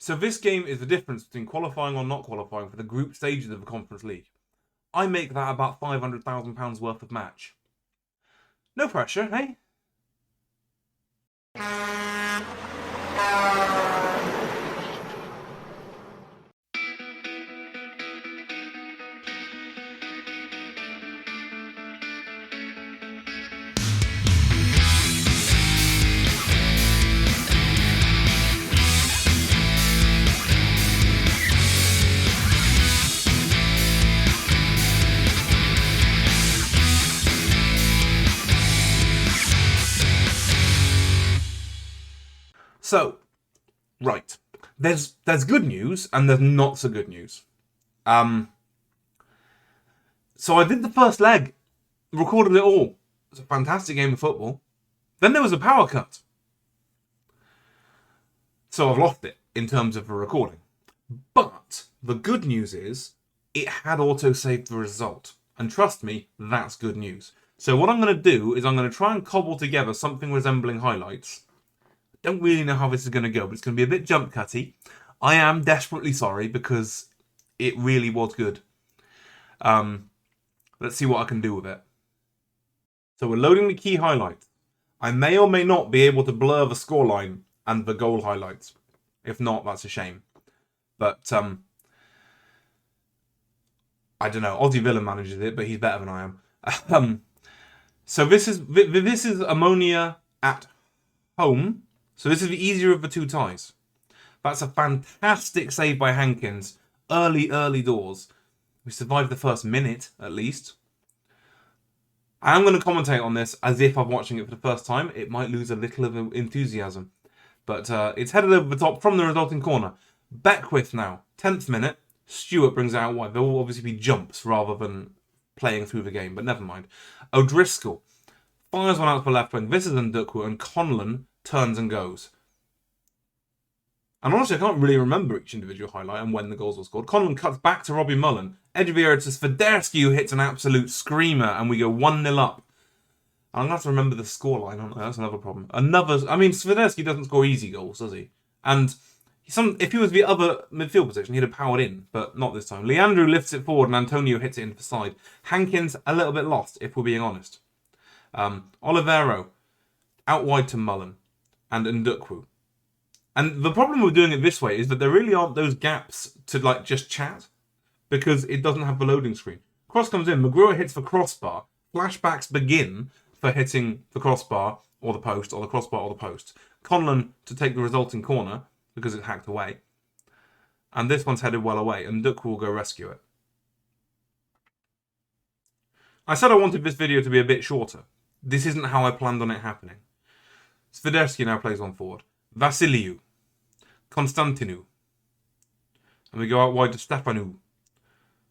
So this game is the difference between qualifying or not qualifying for the group stages of the Conference League. I make that about £500,000 worth of match. No pressure, hey? So, right. There's good news and there's not so good news. So I did the first leg, recorded it all. It was a fantastic game of football. Then there was a power cut. So I've lost it in terms of a recording. But the good news is it had auto-saved the result. And trust me, that's good news. So what I'm going to do is I'm going to try and cobble together something resembling highlights. Don't really know how this is going to go, but it's going to be a bit jump cutty. I am desperately sorry because it really was good. Let's see what I can do with it. So we're loading the key highlights. I may or may not be able to blur the scoreline and the goal highlights. If not, that's a shame. But I don't know. Aussie Villa manages it, but he's better than I am. So this is Ammonia at home. So this is the easier of the two ties. That's a fantastic save by Hankins. Early doors. We survived the first minute, at least. I am going to commentate on this as if I'm watching it for the first time. It might lose a little of enthusiasm. But it's headed over the top from the resulting corner. Beckwith now. 10th minute. Stewart brings it out wide. There will obviously be jumps rather than playing through the game, but never mind. O'Driscoll fires one out to the left wing. This is Ndukwu, and Conlon turns and goes. And honestly, I can't really remember each individual highlight and when the goals were scored. Conlon cuts back to Robbie Mullen. Edge of the area to Swiderski, who hits an absolute screamer, and we go 1-0 up. I'm going to have to remember the scoreline, aren't I? That's another problem. Swiderski doesn't score easy goals, does he? And if he was the other midfield position, he'd have powered in, but not this time. Leandro lifts it forward, and Antonio hits it into the side. Hankins, a little bit lost, if we're being honest. Olivero, out wide to Mullen. And Ndukwu. And the problem with doing it this way is that there really aren't those gaps to just chat because it doesn't have the loading screen. Cross comes in, McGrew hits the crossbar, flashbacks begin for hitting the crossbar or the post or the crossbar or the post. Conlon to take the resulting corner because it's hacked away. And this one's headed well away and Ndukwu will go rescue it. I said I wanted this video to be a bit shorter. This isn't how I planned on it happening. Swiderski now plays on forward. Vasiliu. Constantinu. And we go out wide to Stefanu.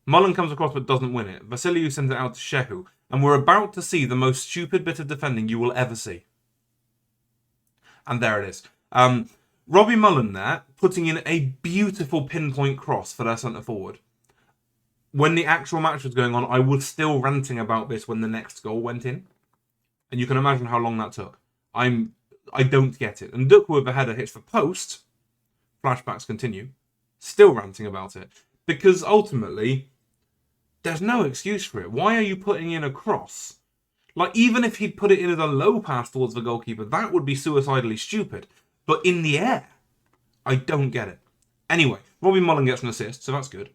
Mullen comes across but doesn't win it. Vasiliu sends it out to Shehu. And we're about to see the most stupid bit of defending you will ever see. And there it is. Robbie Mullen there, putting in a beautiful pinpoint cross for their centre forward. When the actual match was going on, I was still ranting about this when the next goal went in. And you can imagine how long that took. I don't get it. And Ndukwu with the header hits the post. Flashbacks continue. Still ranting about it. Because ultimately, there's no excuse for it. Why are you putting in a cross? Even if he'd put it in as a low pass towards the goalkeeper, that would be suicidally stupid. But in the air, I don't get it. Anyway, Robbie Mullen gets an assist, so that's good.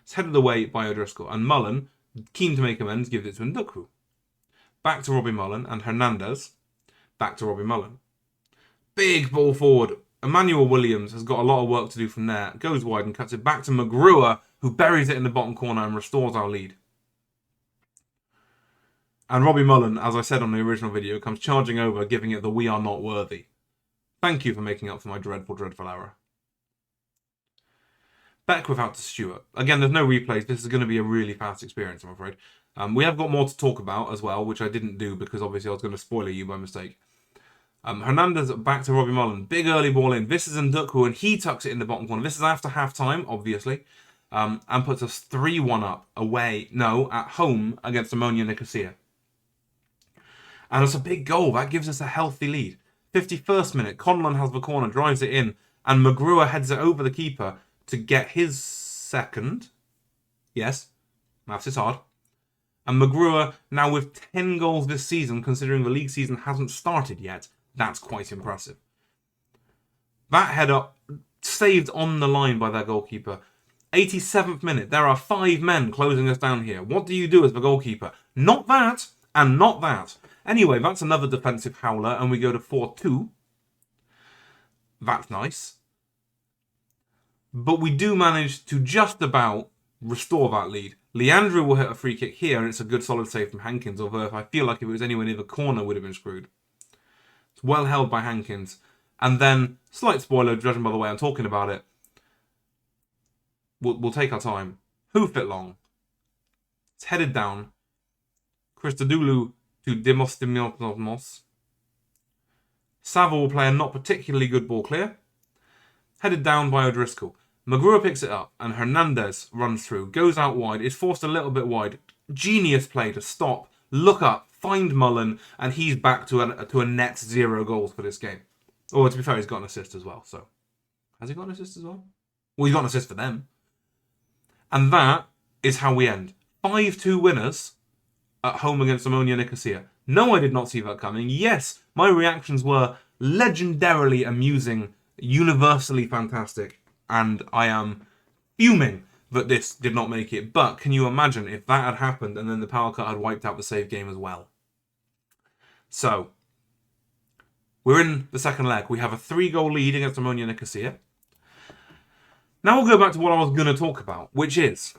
It's headed away by O'Driscoll. And Mullen, keen to make amends, gives it to Ndukwu. Back to Robbie Mullen and Hernandez. Back to Robbie Mullen. Big ball forward. Emmanuel Williams has got a lot of work to do from there. Goes wide and cuts it back to McGrew, who buries it in the bottom corner and restores our lead. And Robbie Mullen, as I said on the original video, comes charging over, giving it the "we are not worthy." Thank you for making up for my dreadful error. Beckwith out to Stewart. Again, there's no replays. This is going to be a really fast experience, I'm afraid. We have got more to talk about as well, which I didn't do because obviously I was going to spoiler you by mistake. Hernandez back to Robbie Mullen. Big early ball in. This is Ndukwu and he tucks it in the bottom corner. This is after half-time, obviously. And puts us 3-1 up at home against Ammonia Nicosia. And it's a big goal. That gives us a healthy lead. 51st minute. Conlon has the corner, drives it in. And McGrewer heads it over the keeper to get his second. Yes, maths is hard. And McGrewer, now with 10 goals this season, considering the league season hasn't started yet, that's quite impressive. That header saved on the line by their goalkeeper. 87th minute. There are 5 men closing us down here. What do you do as the goalkeeper? Not that, and not that. Anyway, that's another defensive howler, and we go to 4-2. That's nice. But we do manage to just about restore that lead. Leandro will hit a free kick here, and it's a good solid save from Hankins, although if I feel like if it was anywhere near the corner, would have been screwed. It's well held by Hankins. And then, slight spoiler, judging by the way I'm talking about it, we'll take our time. Hoof it long. It's headed down. Christodoulou to Demosthenes. Saville will play a not particularly good ball clear. Headed down by O'Driscoll. McGrewer picks it up and Hernandez runs through, goes out wide, is forced a little bit wide. Genius play to stop, look up, find Mullen, and he's back to a net 0 goals for this game. Or to be fair, he's got an assist as well. So, has he got an assist as well? Well, he's got an assist for them. And that is how we end. 5-2 winners at home against Omonia Nicosia. No, I did not see that coming. Yes, my reactions were legendarily amusing, universally fantastic, and I am fuming that this did not make it. But can you imagine if that had happened and then the power cut had wiped out the save game as well? So, we're in the second leg. We have a 3-goal lead against Omonia Nicosia. Now we'll go back to what I was going to talk about, which is,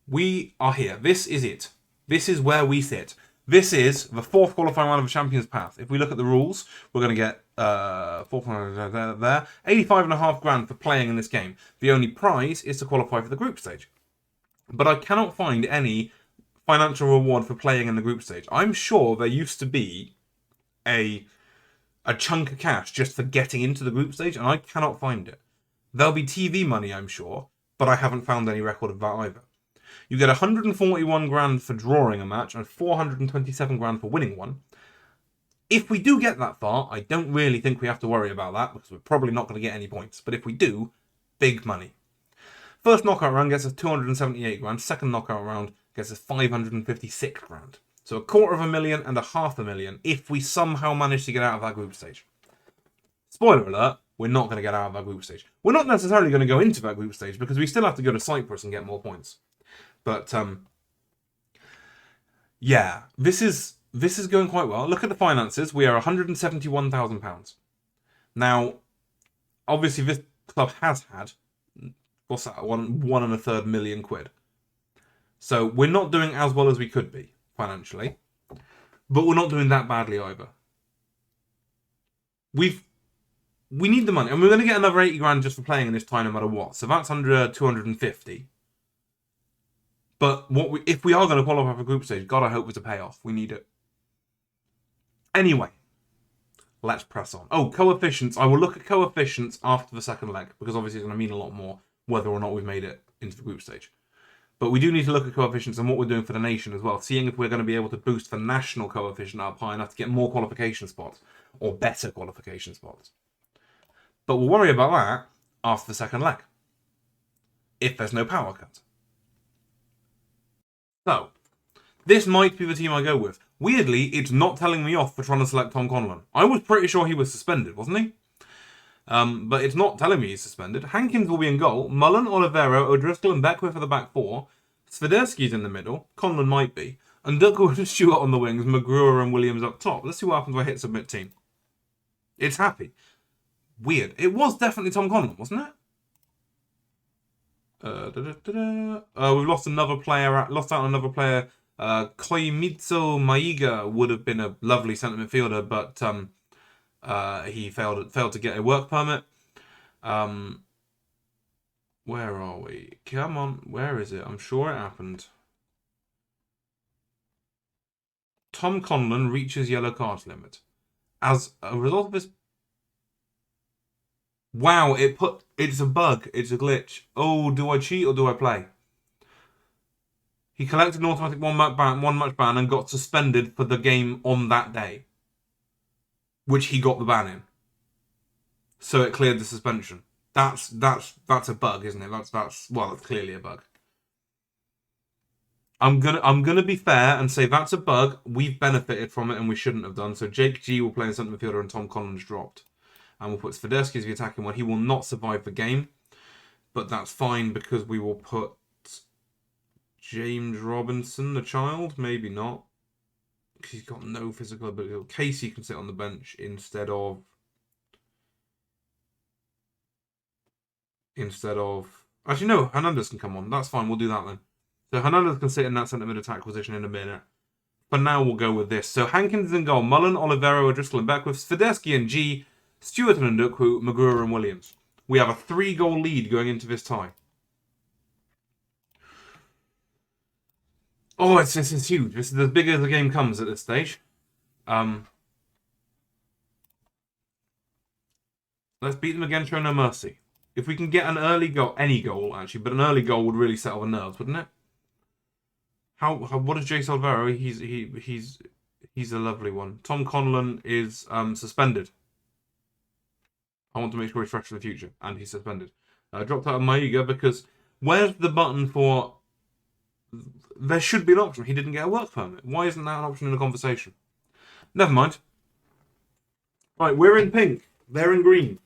we are here. This is it. This is where we sit. This is the 4th qualifying round of the Champions Path. If we look at the rules, we're going to get 85.5 grand for playing in this game. The only prize is to qualify for the group stage. But I cannot find any financial reward for playing in the group stage. I'm sure there used to be a chunk of cash just for getting into the group stage, and I cannot find it. There'll be TV money, I'm sure, but I haven't found any record of that either. You get 141 grand for drawing a match and 427 grand for winning one. If we do get that far, I don't really think we have to worry about that because we're probably not going to get any points. But if we do, big money. First knockout round gets us 278 grand. Second knockout round gets us 556 grand. So 250,000 and 500,000 if we somehow manage to get out of that group stage. Spoiler alert, we're not going to get out of that group stage. We're not necessarily going to go into that group stage because we still have to go to Cyprus and get more points. But, yeah, this is going quite well. Look at the finances. We are £171,000. Now, obviously this club has had, what's that, £1.33 million. So we're not doing as well as we could be, financially. But we're not doing that badly either. We need the money. And we're going to get another 80 grand just for playing in this tie no matter what. So that's under 250. But if we are going to qualify for group stage, God, I hope it's a payoff. We need it. Anyway, let's press on. Oh, coefficients. I will look at coefficients after the second leg, because obviously it's going to mean a lot more whether or not we've made it into the group stage. But we do need to look at coefficients and what we're doing for the nation as well, seeing if we're going to be able to boost the national coefficient up high enough to get more qualification spots, or better qualification spots. But we'll worry about that after the second leg, if there's no power cut. So, this might be the team I go with. Weirdly, it's not telling me off for trying to select Tom Conlon. I was pretty sure he was suspended, wasn't he? But it's not telling me he's suspended. Hankins will be in goal. Mullen, Olivero, O'Driscoll and Beckwith are the back 4. Swiderski's in the middle. Conlon might be. And Duckworth and Stewart on the wings. McGrewer and Williams up top. Let's see what happens when I hit submit team. It's happy. Weird. It was definitely Tom Conlon, wasn't it? We've lost another player. Lost out on another player. Koimitsu Maiga would have been a lovely centre midfielder, but he failed to get a work permit. Where are we? Come on, where is it? I'm sure it happened. Tom Conlon reaches yellow cards limit. As a result of this... Wow, it's a bug. It's a glitch. Oh, do I cheat or do I play? He collected an automatic one match ban and got suspended for the game on that day, which he got the ban in. So it cleared the suspension. That's a bug, isn't it? That's clearly a bug. I'm gonna be fair and say that's a bug. We've benefited from it and we shouldn't have done. So Jake G will play in centre midfielder and Tom Collins dropped. And we'll put Swiderski as the attacking one. He will not survive the game. But that's fine because we will put James Robinson, the child. Maybe not. Because he's got no physical ability. Casey can sit on the bench instead of... Actually, no. Hernandez can come on. That's fine. We'll do that then. So Hernandez can sit in that centre mid attack position in a minute. For now, we'll go with this. So Hankins in goal. Mullen, Olivero, O'Driscoll and Beckwith. Swiderski and G. Stewart and Ndukwu, Magura and Williams. We have a 3-goal lead going into this tie. Oh, this is huge. This is as big as the game comes at this stage. Let's beat them again, show no mercy. If we can get an early goal, any goal actually, but an early goal would really settle the nerves, wouldn't it? What is Jace Olivero? He's a lovely one. Tom Conlon is suspended. I want to make sure he's fresh for the future, and he's suspended. Dropped out of Maiga because where's the button for? There should be an option. He didn't get a work permit. Why isn't that an option in the conversation? Never mind. Right, we're in pink. They're in green.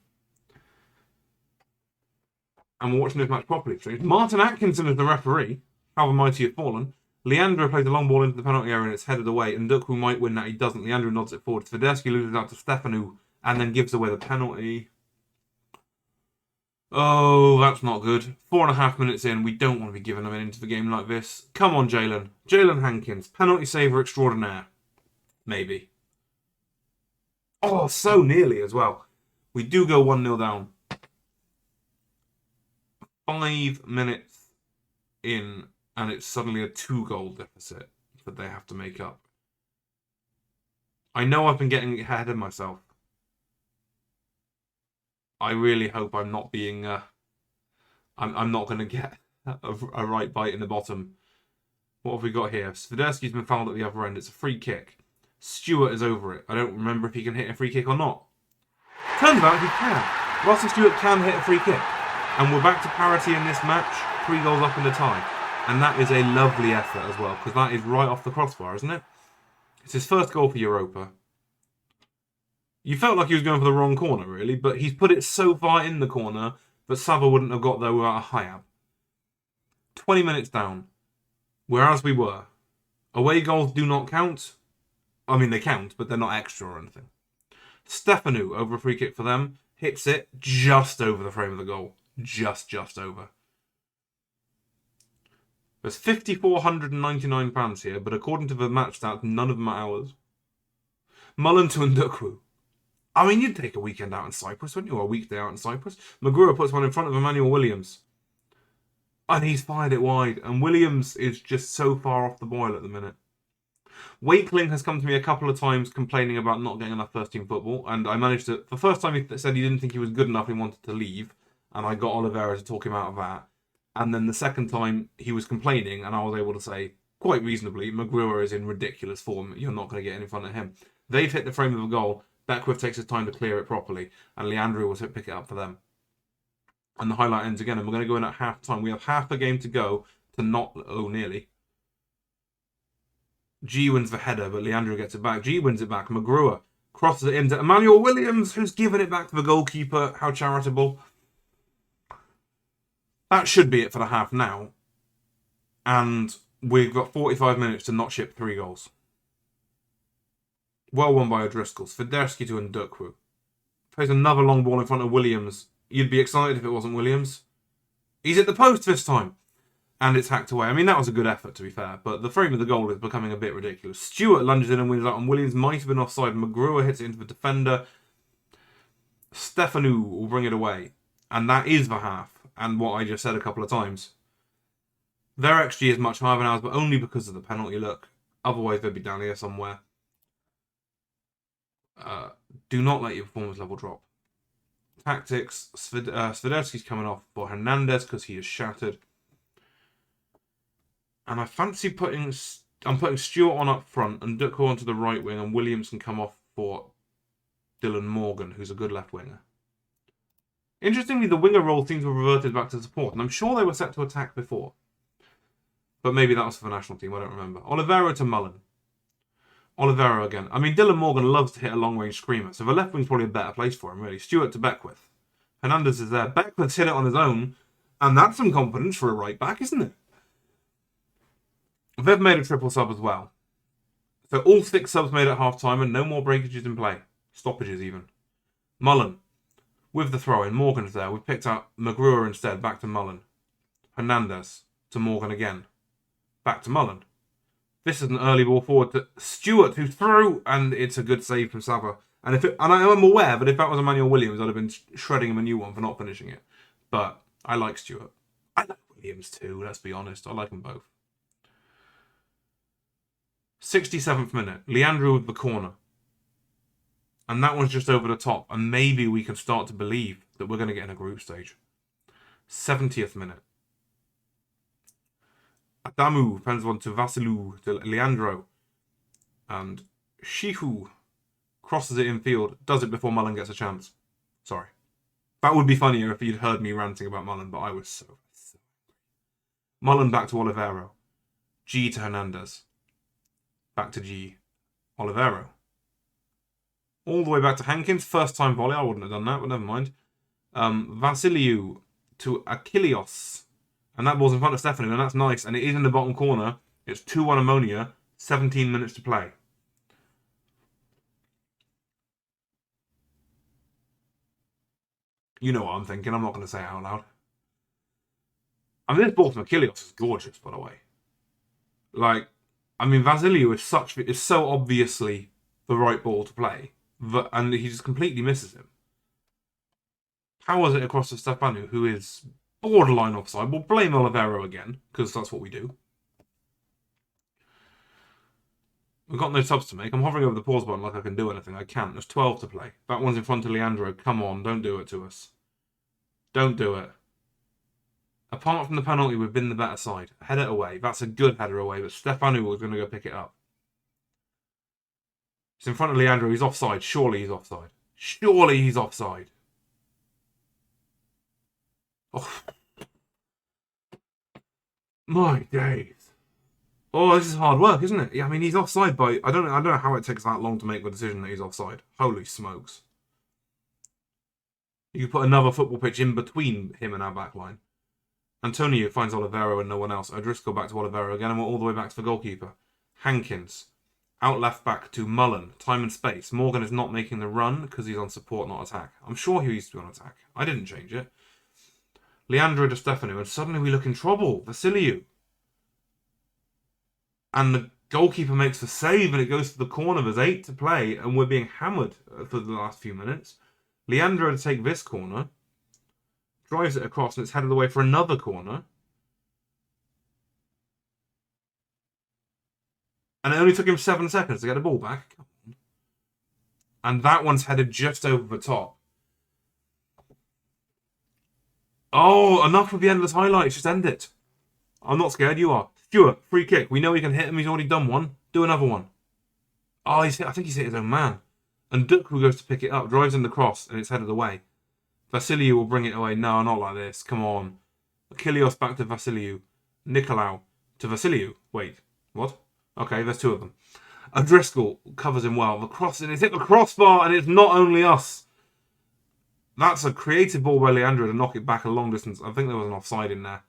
And we're watching this match properly. So Martin Atkinson is the referee. How the mighty have fallen. Leandro plays a long ball into the penalty area and it's headed away. And Ndukwu might win that. He doesn't. Leandro nods it forward. Swiderski loses out to Stefanu and then gives away the penalty. Oh, that's not good. 4.5 minutes in. We don't want to be giving them into the game like this. Come on, Jalen. Jalen Hankins. Penalty saver extraordinaire. Maybe. Oh, so nearly as well. We do go 1-0 down. 5 minutes in, and it's suddenly a 2-goal deficit that they have to make up. I know I've been getting ahead of myself. I really hope I'm not being... I'm not going to get a right bite in the bottom. What have we got here? Swiderski's been fouled at the other end. It's a free kick. Stewart is over it. I don't remember if he can hit a free kick or not. Turns out he can. Russell Stewart can hit a free kick. And we're back to parity in this match. 3 goals up in the tie. And that is a lovely effort as well, because that is right off the crossbar, isn't it? It's his first goal for Europa. You felt like he was going for the wrong corner, really, but he's put it so far in the corner that Sava wouldn't have got there without a high-ab. 20 minutes down. Whereas we were. Away goals do not count. I mean, they count, but they're not extra or anything. Stefanu, over a free kick for them, hits it just over the frame of the goal. Just over. There's £5,499 here, but according to the match stats, none of them are ours. Mullen to Ndukwu. I mean, you'd take a weekend out in Cyprus, wouldn't you? Or a weekday out in Cyprus. Magura puts one in front of Emmanuel Williams. And he's fired it wide. And Williams is just so far off the boil at the minute. Wakeling has come to me a couple of times complaining about not getting enough first-team football. And I managed to... The first time he said he didn't think he was good enough and he wanted to leave. And I got Oliveira to talk him out of that. And then the second time he was complaining and I was able to say, quite reasonably, Magura is in ridiculous form. You're not going to get any fun at him. They've hit the frame of a goal. Beckwith takes his time to clear it properly. And Leandro will pick it up for them. And the highlight ends again. And we're going to go in at half-time. We have half a game to go to not... Oh, nearly. G wins the header, but Leandro gets it back. G wins it back. Magura crosses it into Emmanuel Williams, who's given it back to the goalkeeper. How charitable. That should be it for the half now. And we've got 45 minutes to not ship 3 goals. Well won by O'Driscoll. Swiderski to Ndukwu. Plays another long ball in front of Williams. You'd be excited if it wasn't Williams. He's at the post this time. And it's hacked away. I mean, that was a good effort, to be fair. But the frame of the goal is becoming a bit ridiculous. Stewart lunges in and wins out on Williams. Might have been offside. Magura hits it into the defender. Stefanu will bring it away. And that is the half. And what I just said a couple of times. Their XG is much higher than ours, but only because of the penalty look. Otherwise, they'd be down here somewhere. Do not let your performance level drop. Tactics. Swiderski's coming off for Hernandez because he is shattered. And I fancy putting Stewart on up front and Ndukwu onto the right wing, and Williams can come off for Dylan Morgan, who's a good left winger. Interestingly, the winger role seems to have reverted back to support, and I'm sure they were set to attack before. But maybe that was for the national team, I don't remember. Olivero to Mullen. Olivero again. I mean, Dylan Morgan loves to hit a long-range screamer, so the left wing's probably a better place for him, really. Stewart to Beckwith. Hernandez is there. Beckwith's hit it on his own, and that's some confidence for a right-back, isn't it? They've made a triple sub as well. So all 6 subs made at half-time, and no more breakages in play. Stoppages, even. Mullen. With the throw-in. Morgan's there. We've picked out McGruer instead. Back to Mullen. Hernandez to Morgan again. Back to Mullen. This is an early ball forward to Stewart, who's through, and it's a good save from Sava. And I'm aware that if that was Emmanuel Williams, I'd have been shredding him a new one for not finishing it. But I like Stewart. I like Williams too, let's be honest. I like them both. 67th minute. Leandro with the corner. And that one's just over the top. And maybe we can start to believe that we're going to get in a group stage. 70th minute. Adamu fends one to Vasilou, to Leandro. And Shihu crosses it infield. Does it before Mullen gets a chance. Sorry. That would be funnier if you'd heard me ranting about Mullen, but I was so... Mullen back to Olivero. G to Hernandez. Back to G. Olivero. All the way back to Hankins. First time volley. I wouldn't have done that, but never mind. Vasiliou to Achilleos. And that ball's in front of Stephanie, and that's nice. And it is in the bottom corner. It's 2-1 Ammonia. 17 minutes to play. You know what I'm thinking. I'm not going to say it out loud. I mean, this ball from Achilleos is gorgeous, by the way. Like, I mean, Vasiliou is so obviously the right ball to play. And he just completely misses him. Powers it across to Stefanu, who is borderline offside. We'll blame Olivero again, because that's what we do. We've got no subs to make. I'm hovering over the pause button like I can do anything. I can't. There's 12 to play. That one's in front of Leandro. Come on, don't do it to us. Don't do it. Apart from the penalty, we've been the better side. Head it away. That's a good header away, but Stefanu was going to go pick it up. It's in front of Leandro. He's offside. Surely he's offside. Surely he's offside. Oh. My days. Oh, this is hard work, isn't it? Yeah, I mean, he's offside by... I don't know how it takes that long to make the decision that he's offside. Holy smokes. You could put another football pitch in between him and our back line. Antonio finds Olivero and no one else. O'Driscoll back to Olivero again, and we're all the way back to the goalkeeper. Hankins. Out left back to Mullen. Time and space. Morgan is not making the run because he's on support, not attack. I'm sure he used to be on attack. I didn't change it. Leandro to Stefanu, and suddenly we look in trouble. Vasiliou. And the goalkeeper makes the save, and it goes to the corner. There's 8 to play, and we're being hammered for the last few minutes. Leandro to take this corner. Drives it across, and it's headed away for another corner. And it only took him 7 seconds to get the ball back. And that one's headed just over the top. Oh, enough with the endless highlights. Just end it. I'm not scared. You are. Stewart, free kick. We know he can hit him. He's already done one. Do another one. Oh, I think he's hit his own man. And Dukwu goes to pick it up. Drives in the cross, and it's headed away. Vasiliou will bring it away. No, not like this. Come on. Achilleos back to Vasiliou. Nicolau to Vasiliou. Wait, what? Okay, there's 2 of them. O'Driscoll covers him well. The cross, and it's hit the crossbar, and it's not only us. That's a creative ball by Leandro to knock it back a long distance. I think there was an offside in there.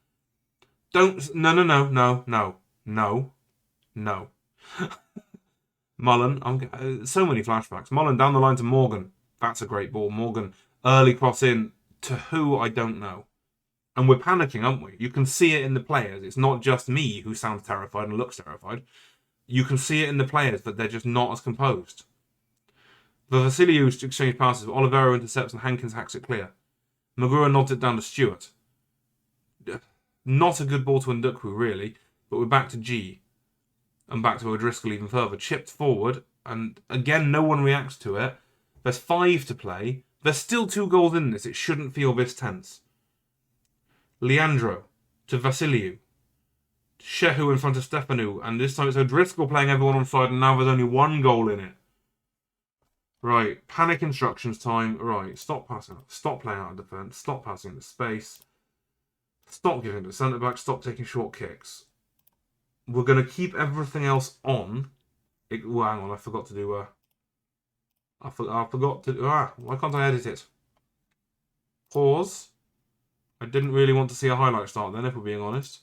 Don't... No. Mullen. So many flashbacks. Mullen down the line to Morgan. That's a great ball. Morgan, early cross in. To who, I don't know. And we're panicking, aren't we? You can see it in the players. It's not just me who sounds terrified and looks terrified. You can see it in the players that they're just not as composed. The Vasiliou exchange passes. Olivero intercepts and Hankins hacks it clear. Magura nods it down to Stewart. Not a good ball to Ndukwu, really. But we're back to G. And back to O'Driscoll even further. Chipped forward. And again, no one reacts to it. There's 5 to play. There's still 2 goals in this. It shouldn't feel this tense. Leandro to Vasiliou. Shehu in front of Stefanu. And this time it's O'Driscoll playing everyone on side. And now there's only 1 goal in it. Right, panic instructions time. Right, stop passing. Stop playing out of defence. Stop passing into space. Stop giving to the centre back. Stop taking short kicks. We're going to keep everything else on. Well, hang on, I forgot to do... I forgot to... why can't I edit it? Pause. I didn't really want to see a highlight start then, if we're being honest.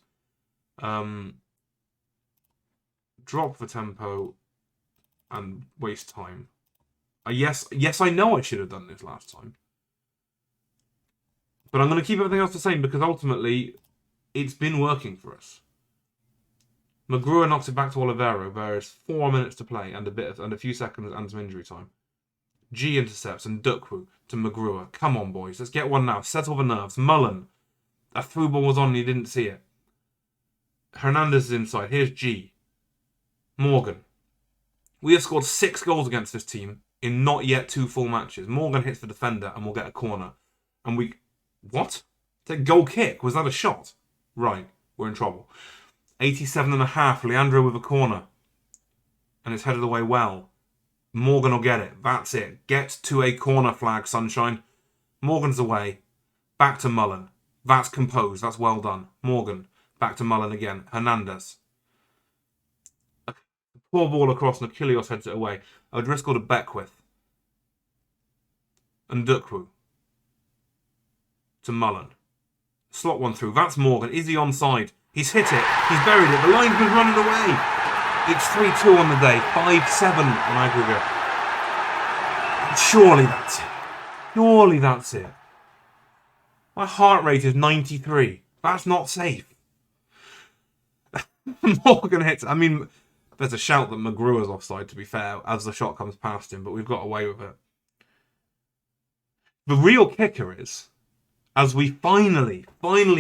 Drop the tempo and waste time. Yes, I know I should have done this last time. But I'm going to keep everything else the same because ultimately it's been working for us. McGruer knocks it back to Olivero. There is 4 minutes to play and a few seconds and some injury time. G intercepts and Dukwu to McGruer. Come on, boys. Let's get one now. Settle the nerves. Mullen. A through ball was on and he didn't see it. Hernandez is inside. Here's G. Morgan. We have scored 6 goals against this team in not yet 2 full matches. Morgan hits the defender and we'll get a corner. And we... What? It's a goal kick. Was that a shot? Right. We're in trouble. 87.5. Leandro with a corner. And it's headed away well. Morgan will get it. That's it. Get to a corner flag, sunshine. Morgan's away. Back to Mullen. That's composed. That's well done. Morgan. Back to Mullen again. Hernandez. A poor ball across and Achilles heads it away. O'Driscoll to Beckwith. And Dukwu. To Mullen. Slot one through. That's Morgan. Is he onside? He's hit it. He's buried it. The linesman's running away. It's 3-2 on the day. 5-7 on aggregate. Surely that's it. Surely that's it. My heart rate is 93. That's not safe. Morgan hits. I mean, there's a shout that McGruer's offside, to be fair, as the shot comes past him, but we've got away with it. The real kicker is, as we finally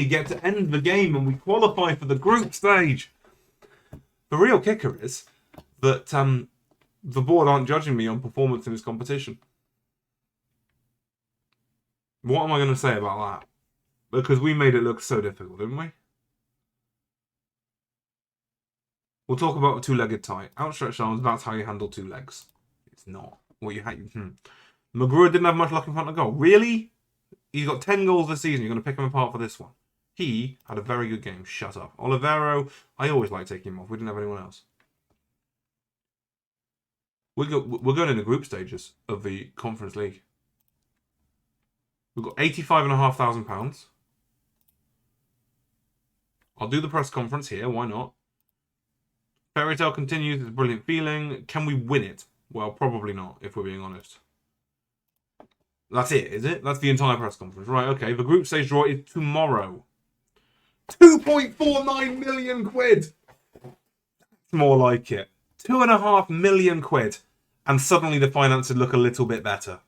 get to end the game and we qualify for the group stage, the real kicker is that the board aren't judging me on performance in this competition. What am I going to say about that? Because we made it look so difficult, didn't we? We'll talk about a two-legged tie. Outstretched arms, that's how you handle 2 legs. It's not. What you McGruer didn't have much luck in front of goal. Really? He's got 10 goals this season. You're going to pick him apart for this one. He had a very good game. Shut up. Olivero, I always like taking him off. We didn't have anyone else. We're going in the group stages of the Conference League. We've got £85,500. I'll do the press conference here. Why not? Fairy tale continues. It's a brilliant feeling. Can we win it? Well, probably not, if we're being honest. That's it, is it? That's the entire press conference. Right, okay. The group stage draw is tomorrow. 2.49 million quid. It's more like it. 2.5 million quid. And suddenly the finances look a little bit better.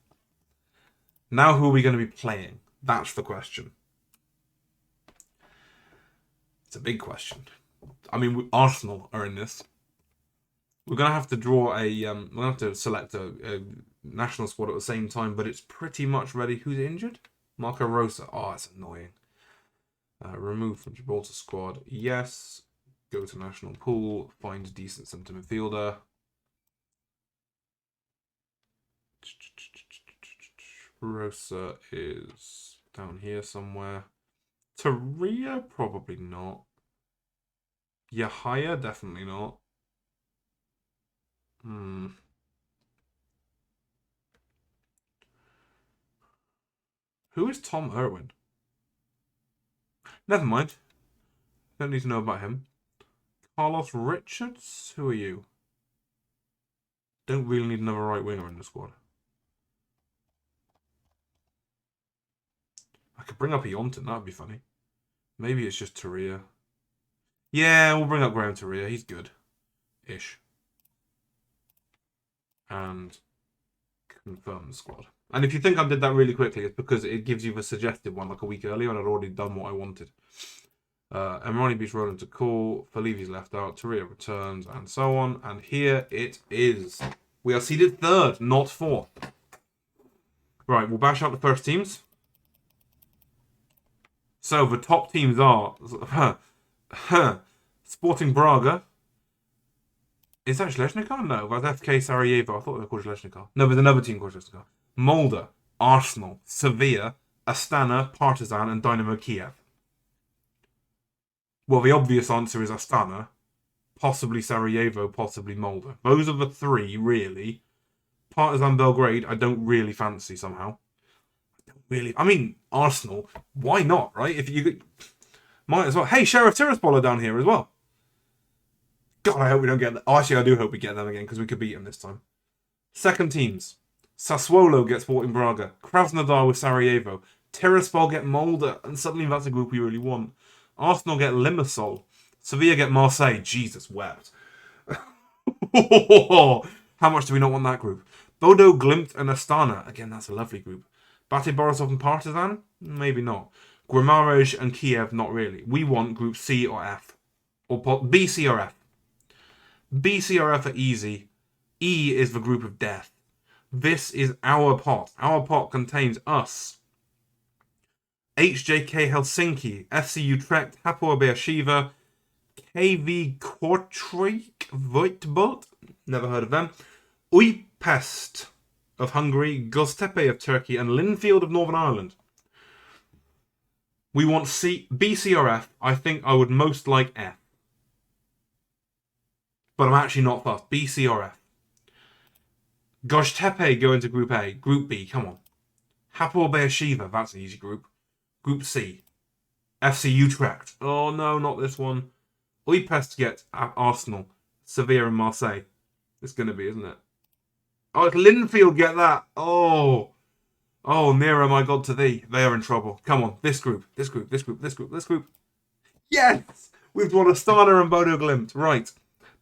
Now who are we going to be playing? That's the question. It's a big question. I mean, Arsenal are in this. We're going to have to draw a... we're going to have to select a national squad at the same time, but it's pretty much ready. Who's injured? Marco Rosa. Oh, that's annoying. Remove from Gibraltar squad. Yes. Go to national pool. Find a decent centre midfielder. Rosa is down here somewhere. Taria? Probably not. Yahaya? Definitely not. Who is Tom Irwin? Never mind. Don't need to know about him. Carlos Richards? Who are you? Don't really need another right winger in the squad. I could bring up Eonton, that'd be funny. Maybe it's just Taria. Yeah, we'll bring up Graham Taria. He's good-ish. And confirm the squad. And if you think I did that really quickly, it's because it gives you the suggested one like a week earlier and I'd already done what I wanted. Emirani beats Roland to call. Falivi's left out. Taria returns and so on. And here it is. We are seeded 3rd, not 4th. Right, we'll bash out the first teams. So the top teams are Sporting Braga, Is that Zleznica? No, that's FK Sarajevo. I thought they were called Zleznica. No, there's another team called Zleznica. Molde, Arsenal, Sevilla, Astana, Partizan, and Dynamo Kiev. Well, the obvious answer is Astana, possibly Sarajevo, possibly Molde. Those are the three, really. Partizan Belgrade, I don't really fancy somehow. Really, I mean, Arsenal, why not, right? If you might as well. Hey, Sheriff Tiraspol are down here as well. God, I hope we don't get them. Oh, actually, I do hope we get them again because we could beat them this time. Second teams. Sassuolo gets Sporting Braga. Krasnodar with Sarajevo. Tiraspol get Molde, and suddenly that's a group we really want. Arsenal get Limassol. Sevilla get Marseille. Jesus wept. How much do we not want that group? Bodo, Glimt, and Astana. Again, that's a lovely group. Bate Borisov and Partizan? Maybe not. Guimarães and Kiev? Not really. We want Group C or F. Or B, C, or F. B, C, or F are easy. E is the group of death. This is our pot. Our pot contains us. HJK Helsinki, FC Utrecht, Hapoel Beersheva, KV Kortrijk Voitbolt, never heard of them, Újpest of Hungary, Göztepe of Turkey, and Linfield of Northern Ireland. We want C, B, C, or F. I think I would most like F. But I'm actually not fussed. B, C, or F. Göztepe go into Group A. Group B, come on. Hapoel Beersheva, that's an easy group. Group C. FC Utrecht. Oh no, not this one. Újpest get Arsenal, Sevilla, and Marseille. It's going to be, isn't it? Oh, it's Linfield get that. Oh, nearer my God to thee. They are in trouble. Come on, this group. Yes! We've drawn Astana and Bodo Glimt. Right.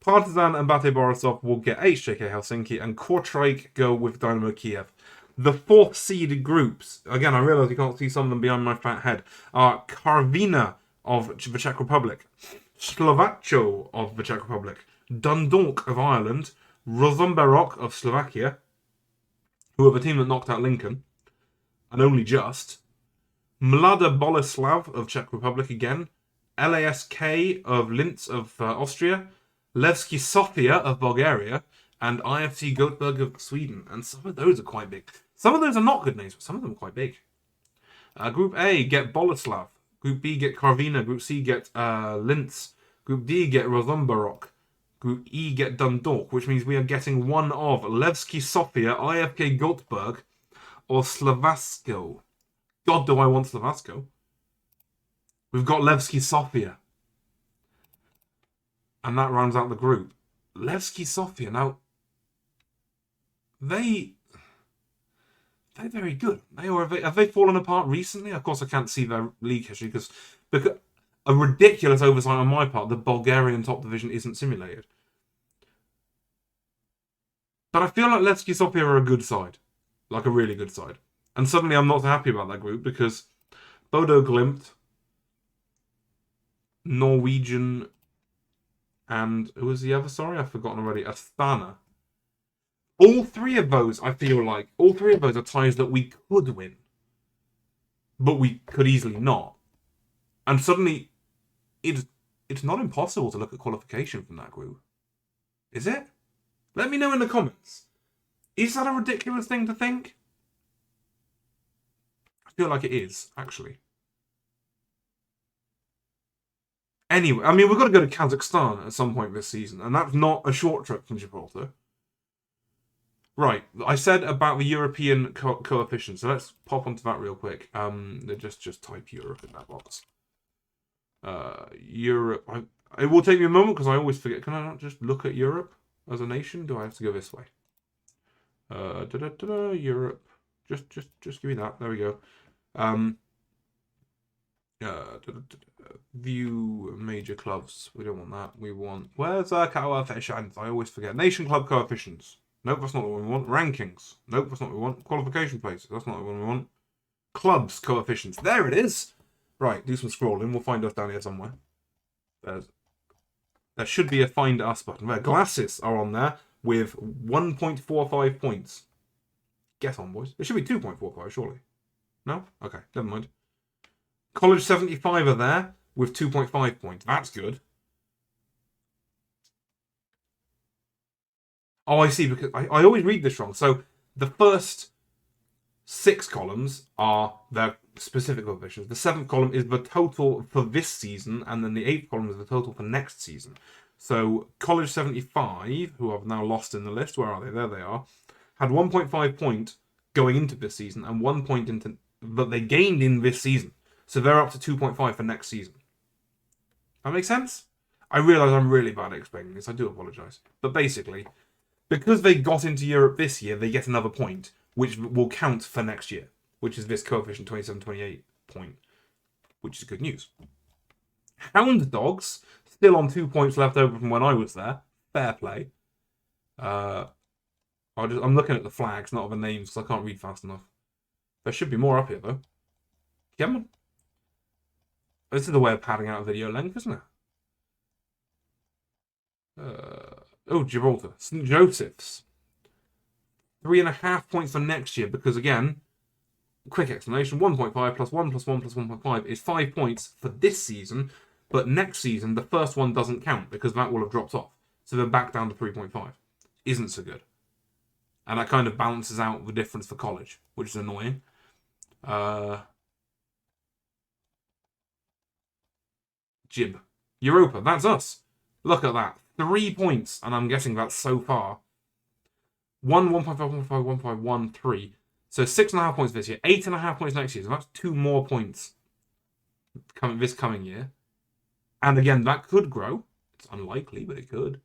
Partizan and Bate Borisov will get HJK Helsinki, and Kortrijk go with Dynamo Kiev. The fourth seeded groups, again, I realise you can't see some of them behind my fat head, are Karvina of the Czech Republic, Slovacho of the Czech Republic, Dundalk of Ireland, Rosenborg of Slovakia, who are the team that knocked out Lincoln, and only just, Mlada Boleslav of Czech Republic again, LASK of Linz of Austria, Levski Sofia of Bulgaria, and IFC Göteborg of Sweden. And some of those are quite big. Some of those are not good names, but some of them are quite big. Group A get Boleslav. Group B get Karvina. Group C get Linz. Group D get Rosenborg. Group E get Dundalk, which means we are getting one of Levski Sofia, IFK Göteborg, or Slavasco. God, do I want Slavasco? We've got Levski Sofia. And that rounds out the group. Levski Sofia, now, they're very good. Have they fallen apart recently? Of course, I can't see their league history because a ridiculous oversight on my part. The Bulgarian top division isn't simulated, but I feel like Levski Sofia are a good side, like a really good side. And suddenly, I'm not so happy about that group because Bodo Glimt, Norwegian, and who was the other? Sorry, I've forgotten already. Astana. All three of those, I feel like, are ties that we could win. But we could easily not. And suddenly, it's not impossible to look at qualification from that group. Is it? Let me know in the comments. Is that a ridiculous thing to think? I feel like it is, actually. Anyway, I mean, we've got to go to Kazakhstan at some point this season, and that's not a short trip from Gibraltar. Right, I said about the European coefficient, so let's pop onto that real quick. Just type Europe in that box. Europe. It will take me a moment because I always forget. Can I not just look at Europe as a nation? Do I have to go this way? Europe. Just give me that. There we go. View major clubs. We don't want that. We want... Where's our coefficients? I always forget. Nation club coefficients. Nope, that's not what we want. Rankings. Nope, that's not what we want. Qualification places. That's not what we want. Clubs coefficients. There it is. Right, do some scrolling. We'll find us down here somewhere. There should be a find us button. There, Glasses are on there with 1.45 points. Get on, boys. It should be 2.45, surely. No? Okay, never mind. College 75 are there with 2.5 points. That's good. Oh, I see, because I always read this wrong. So the first 6 columns are their specific coefficients. The 7th column is the total for this season, and then the 8th column is the total for next season. So College 75, who I've now lost in the list, where are they? There they are, had 1.5 point going into this season and 1 point into, but they gained in this season. So they're up to 2.5 for next season. That makes sense? I realise I'm really bad at explaining this. I do apologise. But basically, because they got into Europe this year, they get another point, which will count for next year, which is this coefficient 27-28 point, which is good news. Hound Dogs, still on 2 points left over from when I was there. Fair play. I'm looking at the flags, not at the names, because I can't read fast enough. There should be more up here, though. Come on. This is the way of padding out a video length, isn't it? Gibraltar. St. Joseph's. 3.5 points for next year, because again, quick explanation, 1.5 plus 1 plus 1 plus 1.5 is 5 points for this season, but next season, the first one doesn't count, because that will have dropped off. So they're back down to 3.5. Isn't so good. And that kind of balances out the difference for college, which is annoying. Gib. Europa, that's us. Look at that. 3 points, and I'm guessing that's so far. 1.5, 1.5, 1.5, 1, 3. So 6.5 points this year, 8.5 points next year. So that's 2 more points this coming year. And again, that could grow. It's unlikely, but it could.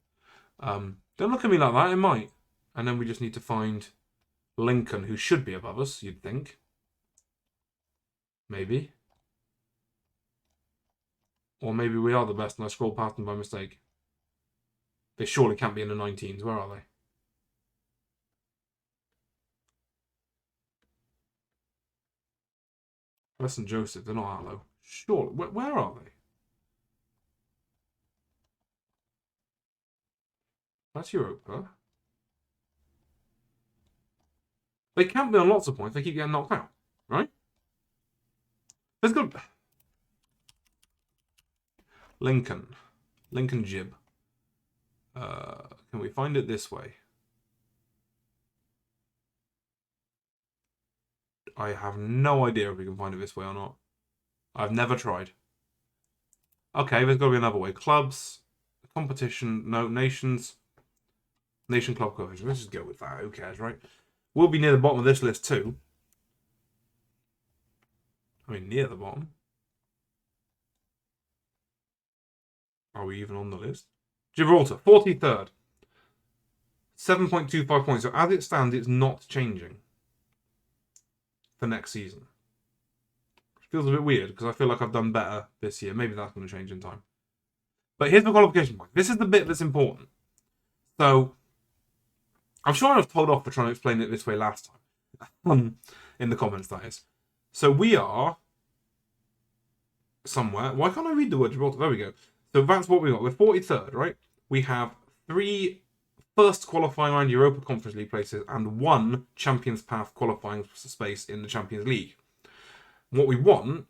Don't look at me like that, it might. And then we just need to find Lincoln, who should be above us, you'd think. Maybe. Or maybe we are the best and I scrolled past them by mistake. They surely can't be in the 19s. Where are they? Where's St. Joseph? They're not that low. Surely. Where are they? That's Europa. They can't be on lots of points. They keep getting knocked out, right? Let's go. Lincoln. Lincoln Gib. Can we find it this way? I have no idea if we can find it this way or not. I've never tried. Okay, there's got to be another way. Clubs, competition, no, nations, nation club coefficient. Let's just go with that. Who cares, right? We'll be near the bottom of this list too. I mean, near the bottom. Are we even on the list? Gibraltar, 43rd. 7.25 points. So as it stands, it's not changing for next season. It feels a bit weird because I feel like I've done better this year. Maybe that's going to change in time. But here's the qualification point. This is the bit that's important. So I'm sure I was told off for trying to explain it this way last time. In the comments, that is. So we are somewhere. Why can't I read the word Gibraltar? There we go. So that's what we got. We're 43rd, right? We have 3 first qualifying round Europa Conference League places and 1 Champions Path qualifying space in the Champions League. What we want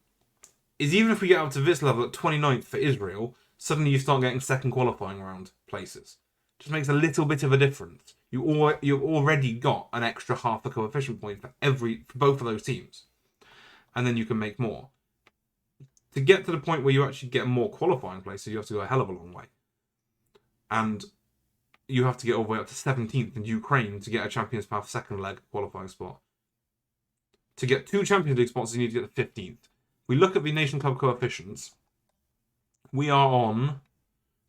is, even if we get up to this level at 29th for Israel, suddenly you start getting second qualifying round places. Just makes a little bit of a difference. You've already got an extra half a coefficient point for both of those teams. And then you can make more. To get to the point where you actually get more qualifying places, you have to go a hell of a long way. And you have to get all the way up to 17th in Ukraine to get a Champions Path second leg qualifying spot. To get 2 Champions League spots, you need to get the 15th. We look at the Nation Club coefficients. We are on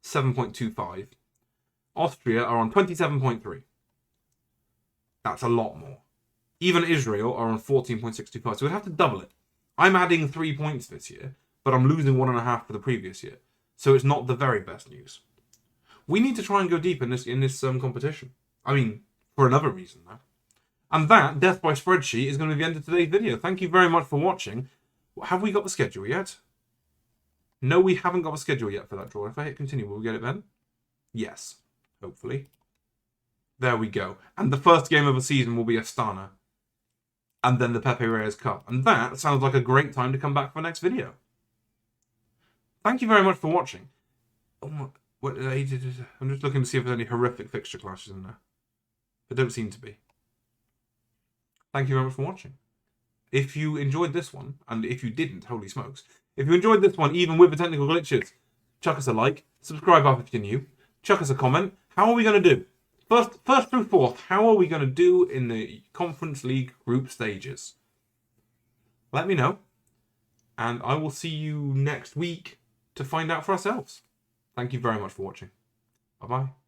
7.25. Austria are on 27.3. That's a lot more. Even Israel are on 14.65. So we'd have to double it. I'm adding 3 points this year, but I'm losing 1.5 for the previous year. So it's not the very best news. We need to try and go deep in this competition. I mean, for another reason, though. And that, Death by Spreadsheet, is going to be the end of today's video. Thank you very much for watching. Have we got the schedule yet? No, we haven't got the schedule yet for that draw. If I hit continue, will we get it then? Yes, hopefully. There we go. And the first game of the season will be Astana. And then the Pepe Reyes Cup. And that sounds like a great time to come back for the next video. Thank you very much for watching. Oh my, I'm just looking to see if there's any horrific fixture clashes in there. but don't seem to be. Thank you very much for watching. If you enjoyed this one, and if you didn't, holy smokes. If you enjoyed this one, even with the technical glitches, chuck us a like, subscribe up if you're new, chuck us a comment. How are we going to do? First through fourth, how are we going to do in the Conference League group stages? Let me know, and I will see you next week to find out for ourselves. Thank you very much for watching. Bye-bye.